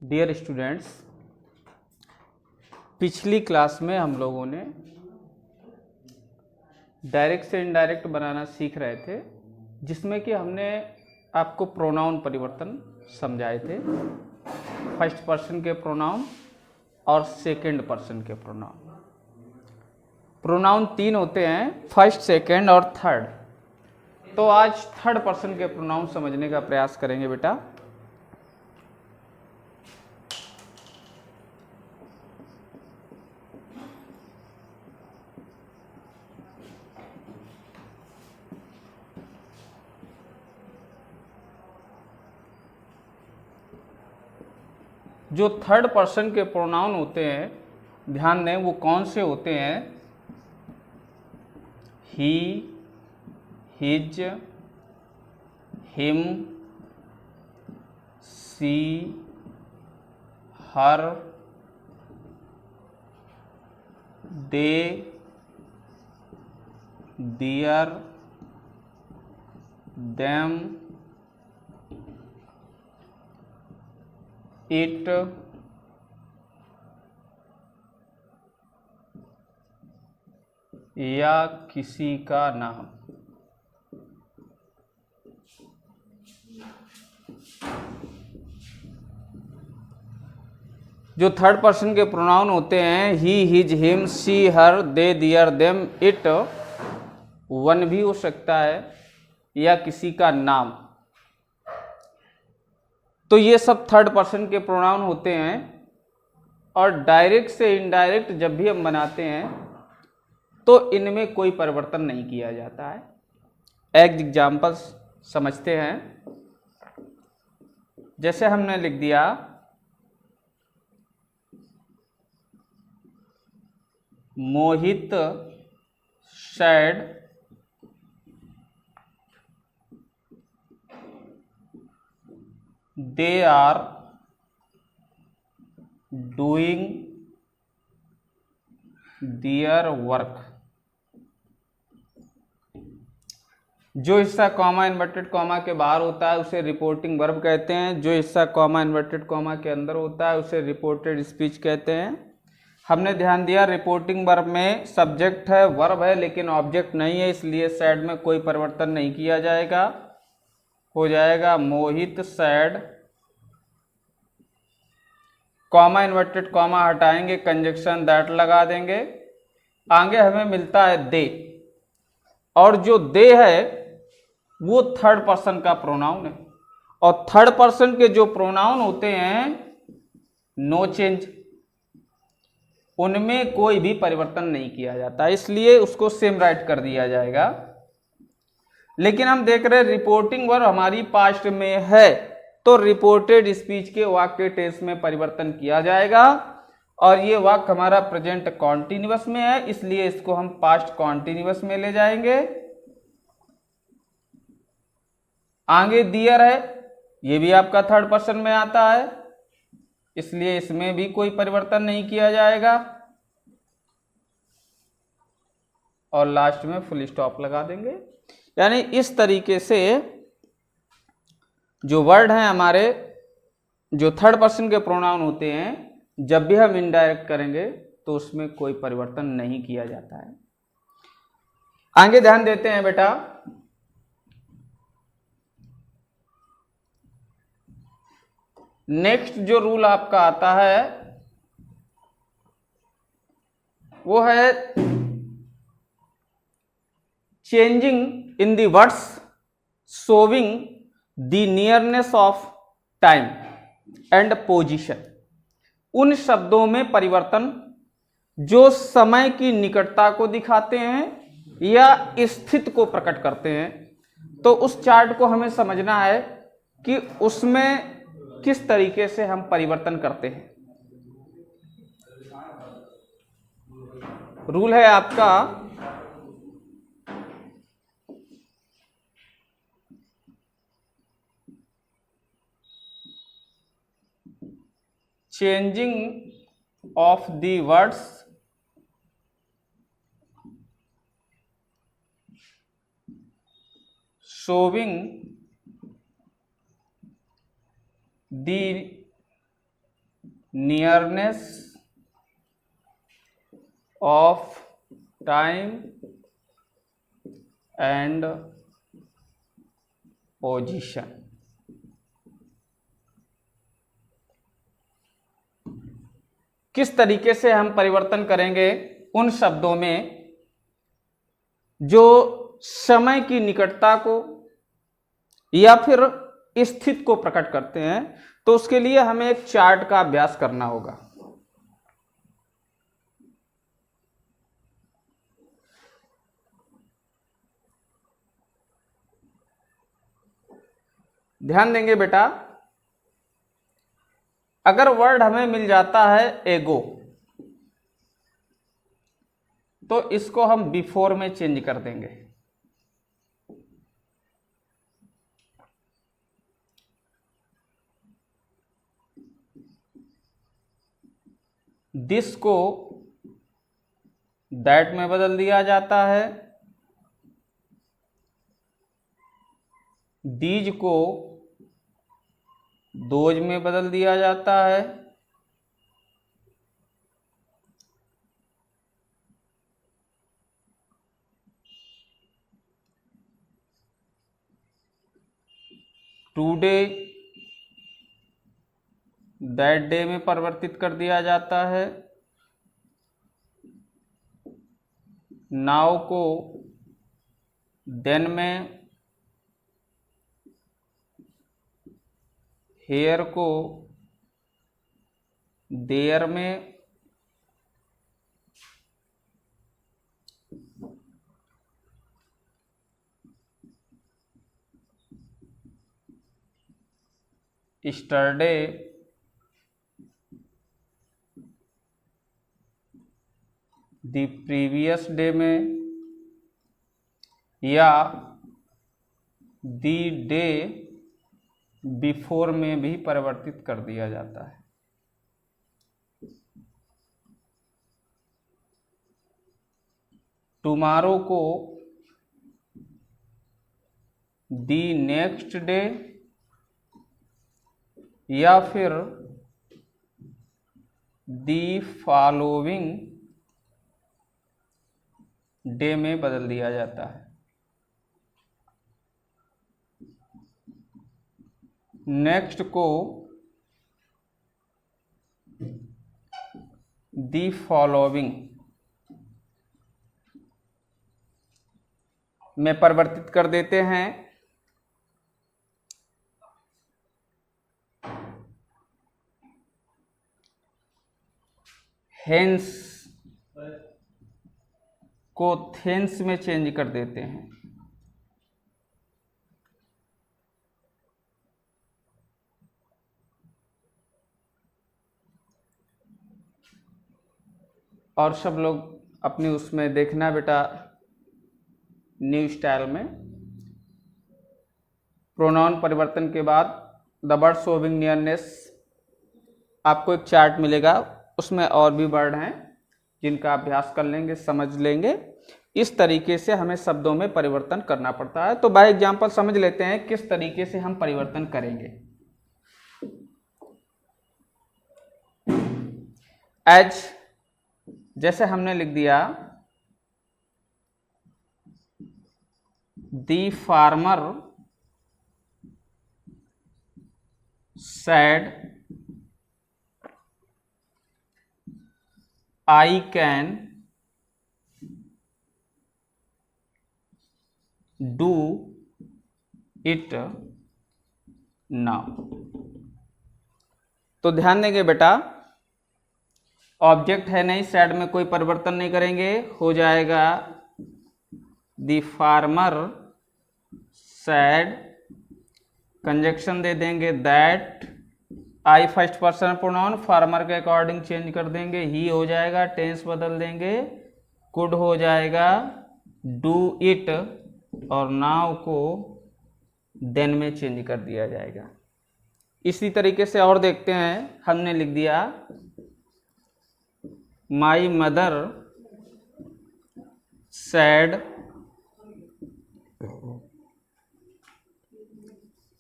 Dear students, पिछली class में हम लोगों ने डायरेक्ट से इनडायरेक्ट बनाना सीख रहे थे, जिसमें कि हमने आपको प्रोनाउन परिवर्तन समझाए थे। फर्स्ट पर्सन के प्रोनाउन और सेकंड पर्सन के प्रोनाउन। प्रोनाउन 3 होते हैं, फर्स्ट, सेकंड और थर्ड। तो आज थर्ड पर्सन के प्रोनाउन समझने का प्रयास करेंगे बेटा। जो थर्ड पर्सन के प्रोनाउन होते हैं, ध्यान दें वो कौन से होते हैं। He, his, him, she, her, they, their, them, it, या किसी का नाम। जो थर्ड पर्सन के प्रोनाउन होते हैं, he, his, him, she, her, they, their, them, it, one भी हो सकता है या किसी का नाम। तो ये सब थर्ड पर्सन के प्रोनाउन होते हैं। और डायरेक्ट से इनडायरेक्ट जब भी हम बनाते हैं तो इनमें कोई परिवर्तन नहीं किया जाता है। एक एग्जाम्पल समझते हैं। जैसे हमने लिख दिया मोहित sad they are doing their work। जो हिस्सा कॉमा इन्वर्टेड कॉमा के बाहर होता है उसे रिपोर्टिंग वर्ब कहते हैं। जो हिस्सा कॉमा इन्वर्टेड कॉमा के अंदर होता है उसे रिपोर्टेड स्पीच कहते हैं। हमने ध्यान दिया रिपोर्टिंग वर्ब में सब्जेक्ट है, वर्ब है, लेकिन ऑब्जेक्ट नहीं है, इसलिए सैड में कोई परिवर्तन नहीं किया जाएगा। हो जाएगा मोहित सैड, कॉमा इन्वर्टेड कॉमा हटाएंगे, कंजक्शन दैट लगा देंगे। आगे हमें मिलता है दे, और जो दे है वो थर्ड पर्सन का प्रोनाउन है। और थर्ड पर्सन के जो प्रोनाउन होते हैं नो चेंज, उनमें कोई भी परिवर्तन नहीं किया जाता, इसलिए उसको सेम राइट कर दिया जाएगा। लेकिन हम देख रहे हैं रिपोर्टिंग वर्ब हमारी पास्ट में है, तो रिपोर्टेड स्पीच के वाक्य टेंस में परिवर्तन किया जाएगा। और ये वाक्य हमारा प्रेजेंट कॉन्टिन्यूअस में है, इसलिए इसको हम पास्ट कॉन्टिन्यूअस में ले जाएंगे। आगे दियर है, ये भी आपका थर्ड पर्सन में आता है, इसलिए इसमें भी कोई परिवर्तन नहीं किया जाएगा। और लास्ट में फुल स्टॉप लगा देंगे। यानी इस तरीके से जो वर्ड हैं हमारे, जो थर्ड पर्सन के प्रोनाउन होते हैं, जब भी हम इनडायरेक्ट करेंगे तो उसमें कोई परिवर्तन नहीं किया जाता है। आगे ध्यान देते हैं बेटा। नेक्स्ट जो रूल आपका आता है वो है changing in the words showing the nearness of time and position. उन शब्दों में परिवर्तन जो समय की निकटता को दिखाते हैं या स्थिति को प्रकट करते हैं। तो उस चार्ट को हमें समझना है कि उसमें किस तरीके से हम परिवर्तन करते हैं। रूल है आपका changing of the words showing the nearness of time and position. किस तरीके से हम परिवर्तन करेंगे उन शब्दों में जो समय की निकटता को या फिर स्थिति को प्रकट करते हैं, तो उसके लिए हमें एक चार्ट का अभ्यास करना होगा। ध्यान देंगे बेटा, अगर वर्ड हमें मिल जाता है एगो, तो इसको हम बिफोर में चेंज कर देंगे। दिस को दैट में बदल दिया जाता है, दीज को दोज में बदल दिया जाता है, टुडे दैट डे में परिवर्तित कर दिया जाता है, नाउ को देन में, हेयर को देयर में, स्टरडे द प्रीवियस डे में, या द डे बिफोर में भी परिवर्तित कर दिया जाता है। टुमारो को द नेक्स्ट डे या फिर द फॉलोइंग डे में बदल दिया जाता है। नेक्स्ट को द फॉलोइंग में परिवर्तित कर देते हैं। हेंस को थेंस में चेंज कर देते हैं। और सब लोग अपनी उसमें देखना बेटा, न्यू स्टाइल में प्रोनाउन परिवर्तन के बाद द वर्ड शोविंग नियरनेस, आपको एक चार्ट मिलेगा, उसमें और भी वर्ड हैं जिनका अभ्यास कर लेंगे, समझ लेंगे। इस तरीके से हमें शब्दों में परिवर्तन करना पड़ता है। तो बाय एग्जांपल समझ लेते हैं किस तरीके से हम परिवर्तन करेंगे। एज, जैसे हमने लिख दिया the farmer said I can do it now। तो ध्यान देंगे बेटा, ऑब्जेक्ट है नहीं, साइड में कोई परिवर्तन नहीं करेंगे, हो जाएगा द फार्मर सैड, कंजक्शन दे देंगे that, I first person pronoun, farmer के अकॉर्डिंग चेंज कर देंगे, ही हो जाएगा, टेंस बदल देंगे, कुड हो जाएगा डू इट, और नाउ को देन में चेंज कर दिया जाएगा। इसी तरीके से और देखते हैं, हमने लिख दिया my mother sad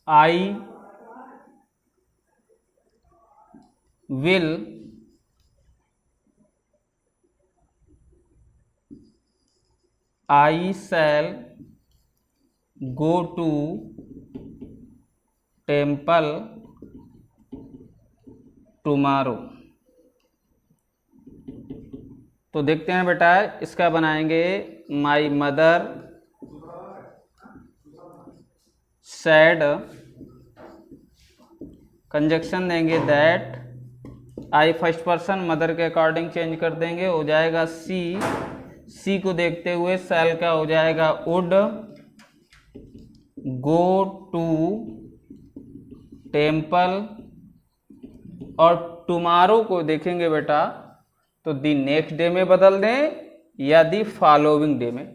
I will I shall go to temple tomorrow। तो देखते हैं बेटा, इसका बनाएंगे माई मदर सैड, कंजक्शन देंगे that, I first person mother के अकॉर्डिंग चेंज कर देंगे, हो जाएगा सी, सी को देखते हुए सैल का हो जाएगा वुड गो टू टेम्पल, और टुमारो को देखेंगे बेटा तो दी नेक्स्ट डे में बदल दें या दी फॉलोइंग डे में।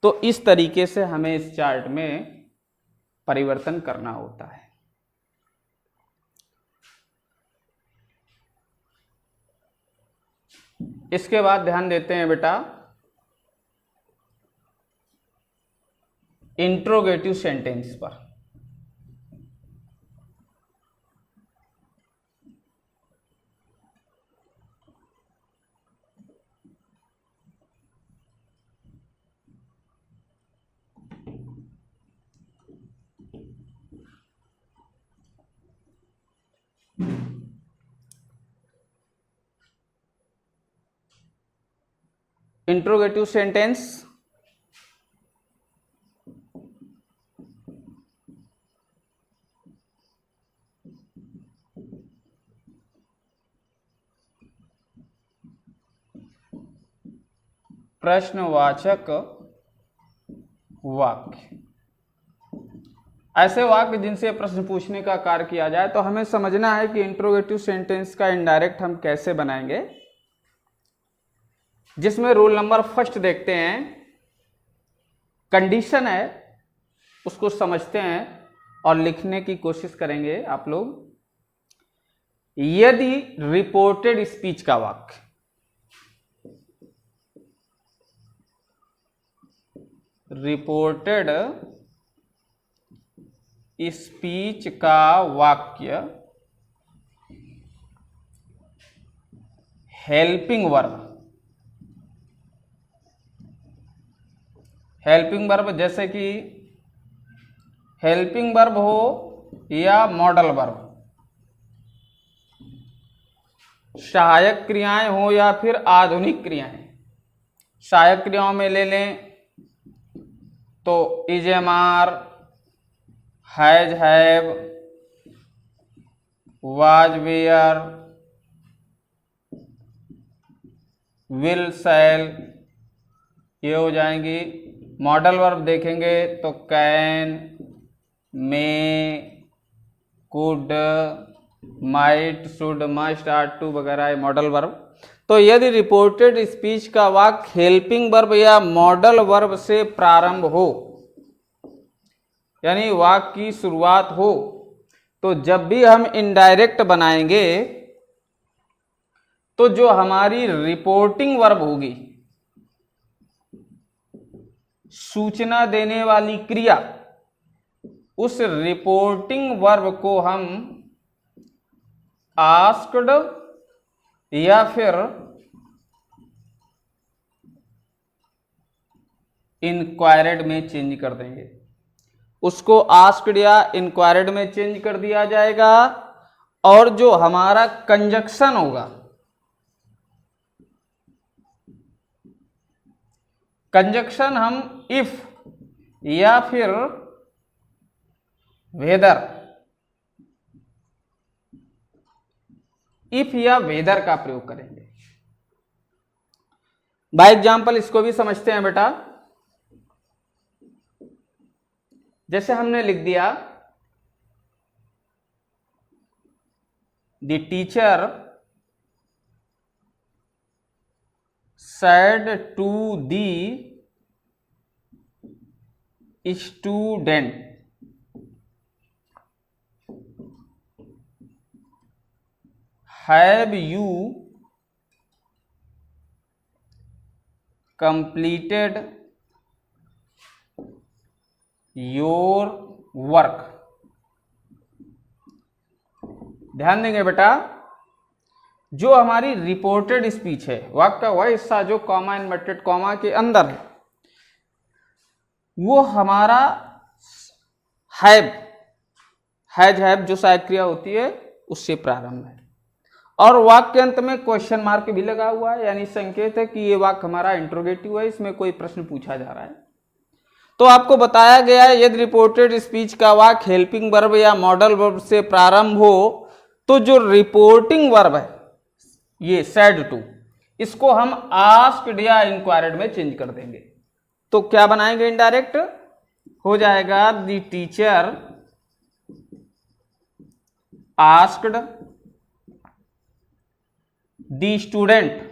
तो इस तरीके से हमें इस चार्ट में परिवर्तन करना होता है। इसके बाद ध्यान देते हैं बेटा इंट्रोगेटिव सेंटेंस पर। इंट्रोगेटिव सेंटेंस प्रश्नवाचक वाक्य, ऐसे वाक्य जिनसे प्रश्न पूछने का कार्य किया जाए। तो हमें समझना है कि इंट्रोगेटिव सेंटेंस का इनडायरेक्ट हम कैसे बनाएंगे, जिसमें रूल नंबर फर्स्ट देखते हैं, कंडीशन है उसको समझते हैं और लिखने की कोशिश करेंगे आप लोग। यदि रिपोर्टेड स्पीच का वाक्य, रिपोर्टेड स्पीच का वाक्य हेल्पिंग वर्ब, हेल्पिंग वर्ब जैसे कि हेल्पिंग वर्ब हो या मॉडल वर्ब, सहायक क्रियाएं हो या फिर आधुनिक क्रियाएं। सहायक क्रियाओं में ले लें तो is am are, has have, was were, will shall, ये हो जाएंगी। मॉडल वर्ब देखेंगे तो can, may, could, might, should, must, are to वगैरह मॉडल वर्ब। तो यदि रिपोर्टेड स्पीच का वाक्य हेल्पिंग वर्ब या मॉडल वर्ब से प्रारंभ हो, यानी वाक्य की शुरुआत हो, तो जब भी हम इनडायरेक्ट बनाएंगे तो जो हमारी रिपोर्टिंग वर्ब होगी, सूचना देने वाली क्रिया, उस रिपोर्टिंग वर्ब को हम आस्क्ड या फिर इंक्वायर्ड में चेंज कर देंगे। उसको आस्क्ड या इंक्वायर्ड में चेंज कर दिया जाएगा, और जो हमारा कंजक्शन होगा, कंजक्शन हम इफ या फिर वेदर, इफ या वेदर का प्रयोग करेंगे। बाय एग्जाम्पल इसको भी समझते हैं बेटा। जैसे हमने लिख दिया the teacher said to the student, have you completed your work। ध्यान देंगे बेटा, जो हमारी रिपोर्टेड स्पीच है, वाक्य का वह हिस्सा जो कॉमा इन्वर्टेड कॉमा के अंदर है, वो हमारा हैव जो सहायक क्रिया होती है उससे प्रारंभ है, और वाक्य के अंत में क्वेश्चन मार्क भी लगा हुआ है, यानी संकेत है कि ये वाक्य हमारा इंट्रोगेटिव है, इसमें कोई प्रश्न पूछा जा रहा है। तो आपको बताया गया है यदि रिपोर्टेड स्पीच का वाक्य हेल्पिंग वर्ब या मॉडल वर्ब से प्रारंभ हो तो जो रिपोर्टिंग वर्ब है ये सेड टू, इसको हम आस्क्ड या इंक्वायर्ड में चेंज कर देंगे। तो क्या बनाएंगे, इनडायरेक्ट हो जाएगा the teacher asked the student.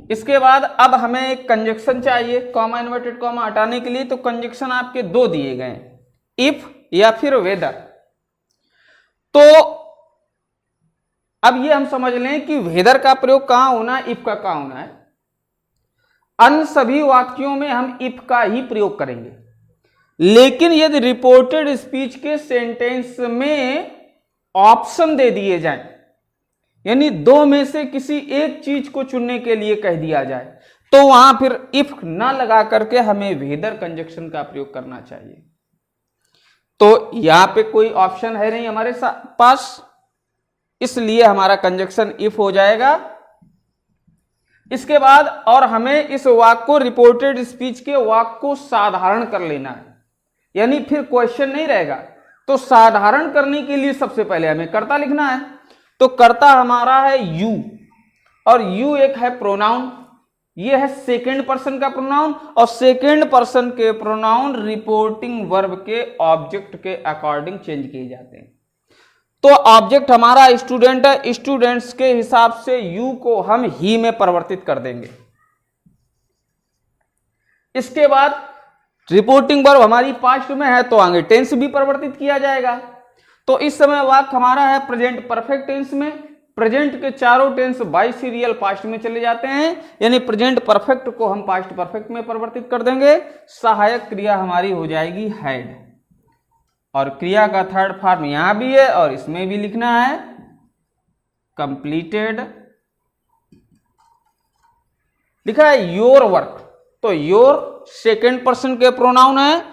इसके बाद अब हमें एक कंजक्शन चाहिए कॉमा इन्वर्टेड कॉमा हटाने के लिए, तो कंजक्शन आपके दो दिए गए हैं, इफ या फिर वेदर। तो अब ये हम समझ लें कि वेदर का प्रयोग कहां होना है, इफ का कहां होना है। अन्य सभी वाक्यों में हम इफ का ही प्रयोग करेंगे, लेकिन यदि रिपोर्टेड स्पीच के सेंटेंस में ऑप्शन दे दिए जाएं, यानी दो में से किसी एक चीज को चुनने के लिए कह दिया जाए, तो वहां फिर इफ ना लगा करके हमें वेदर कंजक्शन का प्रयोग करना चाहिए। तो यहां पे कोई ऑप्शन है नहीं हमारे पास, इसलिए हमारा कंजक्शन इफ हो जाएगा। इसके बाद और हमें इस वाक्य को रिपोर्टेड स्पीच के वाक्य को साधारण कर लेना है, यानी फिर क्वेश्चन नहीं रहेगा। तो साधारण करने के लिए सबसे पहले हमें कर्ता लिखना है, तो कर्ता हमारा है यू, और यू एक है प्रोनाउन, ये है सेकेंड पर्सन का प्रोनाउन, और सेकेंड पर्सन के प्रोनाउन रिपोर्टिंग वर्ब के ऑब्जेक्ट के अकॉर्डिंग चेंज किए जाते हैं। तो ऑब्जेक्ट हमारा स्टूडेंट है, स्टूडेंट्स के हिसाब से यू को हम ही में परिवर्तित कर देंगे। इसके बाद रिपोर्टिंग वर्ब हमारी पास्ट में है, तो आगे टेंस भी परिवर्तित किया जाएगा। तो इस समय वाक्य हमारा है प्रेजेंट परफेक्ट टेंस में, प्रेजेंट के चारों टेंस बाई सीरियल पास्ट में चले जाते हैं, यानी प्रेजेंट परफेक्ट को हम पास्ट परफेक्ट में परिवर्तित कर देंगे। सहायक क्रिया हमारी हो जाएगी हैड, और क्रिया का थर्ड फॉर्म यहां भी है और इसमें भी लिखना है कंप्लीटेड। लिखा है योर वर्क, तो योर सेकेंड पर्सन के प्रोनाउन है,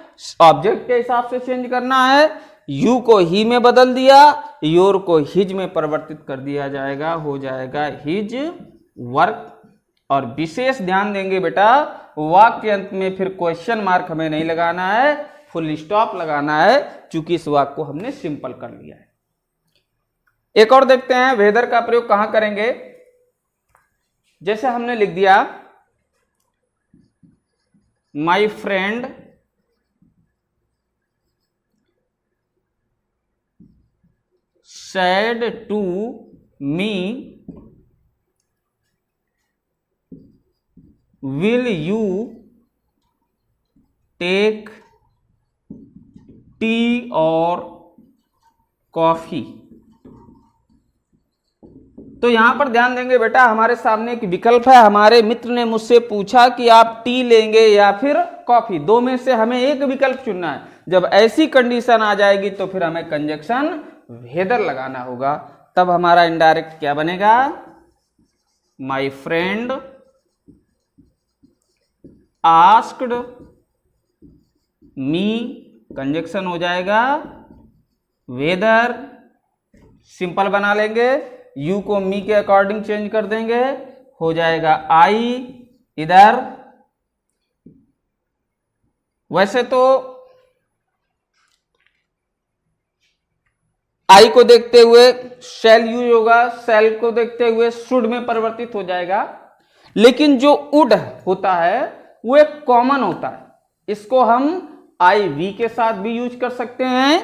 ऑब्जेक्ट के हिसाब से चेंज करना है, यू को ही में बदल दिया, योर को हिज में परिवर्तित कर दिया जाएगा, हो जाएगा हिज वर्क। और विशेष ध्यान देंगे बेटा, वाक्य के अंत में फिर क्वेश्चन मार्क हमें नहीं लगाना है, फुल स्टॉप लगाना है, चूंकि इस वाक्य को हमने सिंपल कर लिया है। एक और देखते हैं वेदर का प्रयोग कहां करेंगे। जैसे हमने लिख दिया my friend said to me, will you take tea or coffee? तो यहां पर ध्यान देंगे बेटा, हमारे सामने एक विकल्प है, हमारे मित्र ने मुझसे पूछा कि आप टी लेंगे या फिर कॉफी, दो में से हमें एक विकल्प चुनना है। जब ऐसी कंडीशन आ जाएगी तो फिर हमें कंजक्शन वेदर लगाना होगा, तब हमारा इनडायरेक्ट क्या बनेगा, my friend asked me, conjunction हो जाएगा वेदर, सिंपल बना लेंगे, यू को मी के अकॉर्डिंग चेंज कर देंगे, हो जाएगा आई इधर। वैसे तो आई को देखते हुए शैल यूज होगा, शैल को देखते हुए शुड में परिवर्तित हो जाएगा, लेकिन जो वुड होता है वो एक कॉमन होता है, इसको हम आई वी के साथ भी यूज कर सकते हैं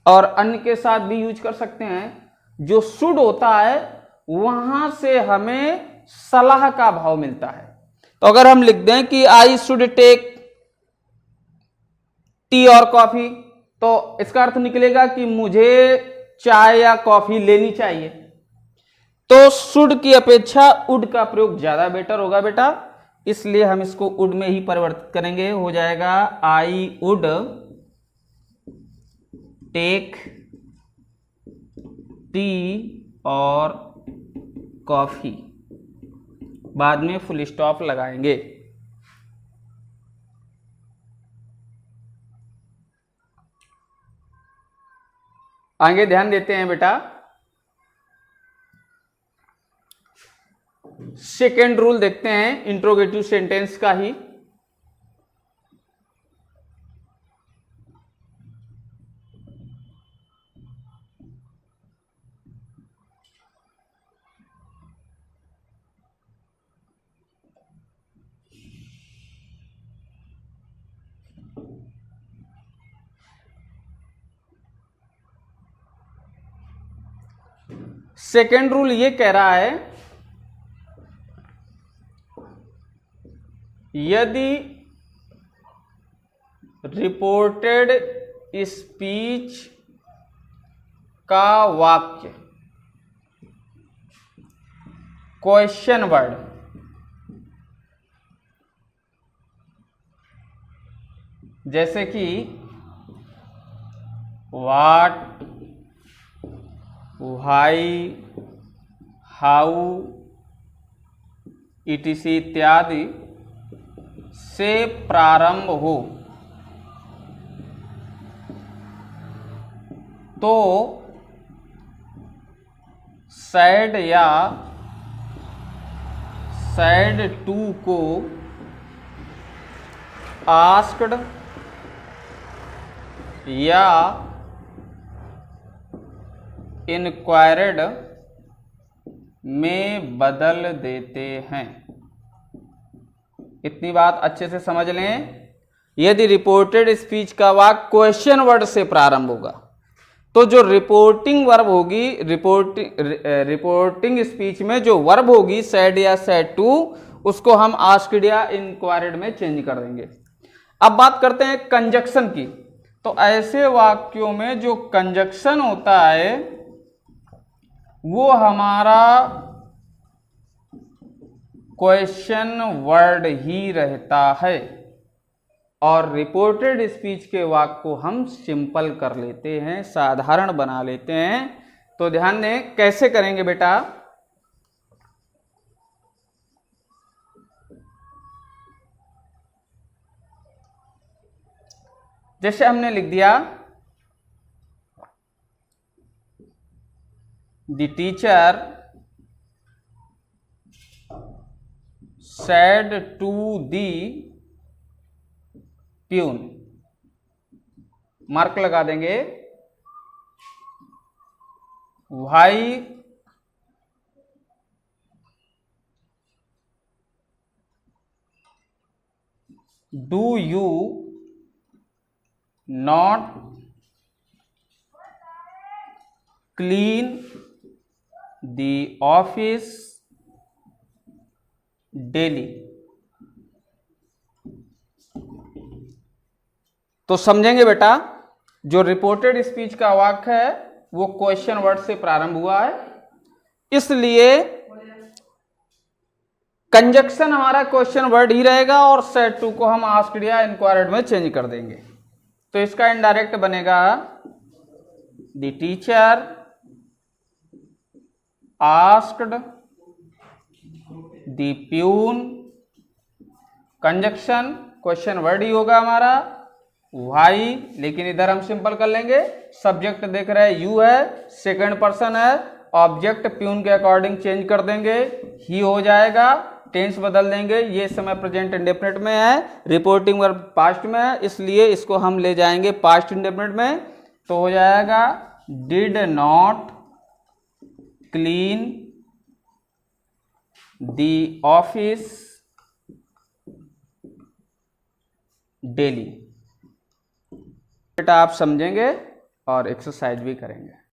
और अन्य के साथ भी यूज कर सकते हैं। जो शुड होता है वहां से हमें सलाह का भाव मिलता है, तो अगर हम लिख दें कि आई शुड टेक टी और कॉफी, तो इसका अर्थ निकलेगा कि मुझे चाय या कॉफी लेनी चाहिए। तो शुड की अपेक्षा वुड का प्रयोग ज्यादा बेटर होगा बेटा, इसलिए हम इसको वुड में ही परिवर्तित करेंगे, हो जाएगा आई वुड टेक टी और कॉफी, बाद में फुल स्टॉप लगाएंगे। आगे ध्यान देते हैं बेटा, सेकेंड रूल देखते हैं इंट्रोगेटिव सेंटेंस का ही। सेकेंड रूल ये कह रहा है, यदि रिपोर्टेड स्पीच का वाक्य क्वेश्चन वर्ड जैसे कि व्हाट, व्हाई, हाउ, etc इत्यादि से प्रारंभ हो तो सैड या सैड टू को आस्क्ड या इंक्वायर्ड में बदल देते हैं। इतनी बात अच्छे से समझ लें, यदि रिपोर्टेड स्पीच का वाक्य क्वेश्चन वर्ड से प्रारंभ होगा तो जो रिपोर्टिंग वर्ब होगी, रिपोर्टिंग स्पीच में जो वर्ब होगी सैड या सैड टू, उसको हम आस्क्ड या इंक्वायर्ड में चेंज कर देंगे। अब बात करते हैं कंजक्शन की। तो ऐसे वाक्यों में जो कंजक्शन होता है वो हमारा क्वेश्चन वर्ड ही रहता है और रिपोर्टेड स्पीच के वाक्य को हम सिंपल कर लेते हैं, साधारण बना लेते हैं। तो ध्यान दें कैसे करेंगे बेटा। जैसे हमने लिख दिया, the teacher said to the peon, mark लगा देंगे। why do you not clean the office daily? तो समझेंगे बेटा, जो रिपोर्टेड स्पीच का वाक्य है वो क्वेश्चन वर्ड से प्रारंभ हुआ है, इसलिए कंजक्शन हमारा क्वेश्चन वर्ड ही रहेगा और सेड टू को हम आस्क्ड या इंक्वायर्ड में चेंज कर देंगे। तो इसका इनडायरेक्ट बनेगा, the teacher asked the peon, conjunction question word ही होगा हमारा, व्हाई, लेकिन इधर हम सिंपल कर लेंगे, सब्जेक्ट देख रहे हैं यू है, सेकंड पर्सन है, ऑब्जेक्ट प्यून के अकॉर्डिंग चेंज कर देंगे, ही हो जाएगा, टेंस बदल देंगे, ये समय प्रेजेंट इंडेफिनिट में है, रिपोर्टिंग वर्ब पास्ट में है, इसलिए इसको हम ले जाएंगे पास्ट इंडेफिनिट में। तो हो जाएगा did not clean the office daily. बेटा आप समझेंगे और एक्सरसाइज भी करेंगे।